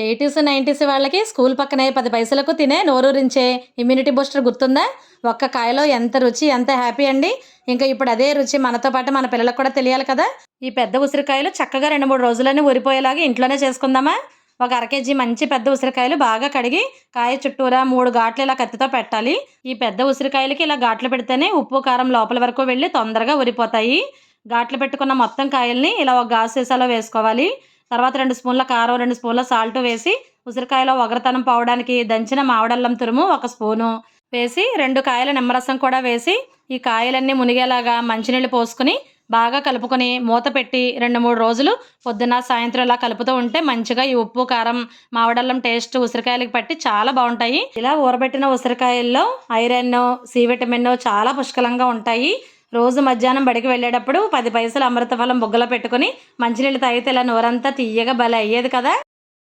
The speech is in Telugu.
ఎయిటీస్, 90s వాళ్ళకి స్కూల్ పక్కనే 10 పైసలకు తినే నోరూరించే ఇమ్యూనిటీ బూస్టర్ గుర్తుందా? ఒక్క కాయలో ఎంత రుచి, ఎంత హ్యాపీ అండి. ఇంకా ఇప్పుడు అదే రుచి మనతో పాటు మన పిల్లలకు కూడా తెలియాలి కదా! ఈ పెద్ద ఉసిరికాయలు చక్కగా 2, 3 రోజుల్లోనే ఊరిపోయేలాగా ఇంట్లోనే చేసుకుందామా? ఒక అర కేజీ మంచి పెద్ద ఉసిరికాయలు బాగా కడిగి కాయ చుట్టూరా 3 ఘాట్లు ఇలా కత్తితో పెట్టాలి. ఈ పెద్ద ఉసిరికాయలకి ఇలా ఘాట్లు పెడితేనే ఉప్పు, కారం లోపల వరకు వెళ్ళి తొందరగా ఊరిపోతాయి. ఘాట్లు పెట్టుకున్న మొత్తం కాయల్ని ఇలా ఒక గాజు సీసాలో వేసుకోవాలి. తర్వాత 2 స్పూన్ల కారం, 2 స్పూన్ల సాల్ట్ వేసి ఉసిరికాయలో ఒగరతనం పోవడానికి దంచిన మామిడల్లం తురుము 1 స్పూను వేసి 2 కాయల నిమ్మరసం కూడా వేసి ఈ కాయలన్నీ మునిగేలాగా మంచినీళ్ళు పోసుకుని బాగా కలుపుకొని మూత పెట్టి 2, 3 రోజులు పొద్దున్న సాయంత్రం ఇలా కలుపుతూ ఉంటే మంచిగా ఈ ఉప్పు, కారం, మామిడల్లం టేస్ట్ ఉసిరికాయలకి పట్టి చాలా బాగుంటాయి. ఇలా ఊరబెట్టిన ఉసిరికాయల్లో ఐరన్, సి విటమిన్ చాలా పుష్కలంగా ఉంటాయి. రోజు మధ్యాహ్నం బడికి వెళ్ళేటప్పుడు 10 పైసలు అమృతఫలం బుగ్గలో పెట్టుకుని మంచినీళ్ళు తాగితే ఇలా నోరంతా తియ్యగా భలే అయ్యేది కదా!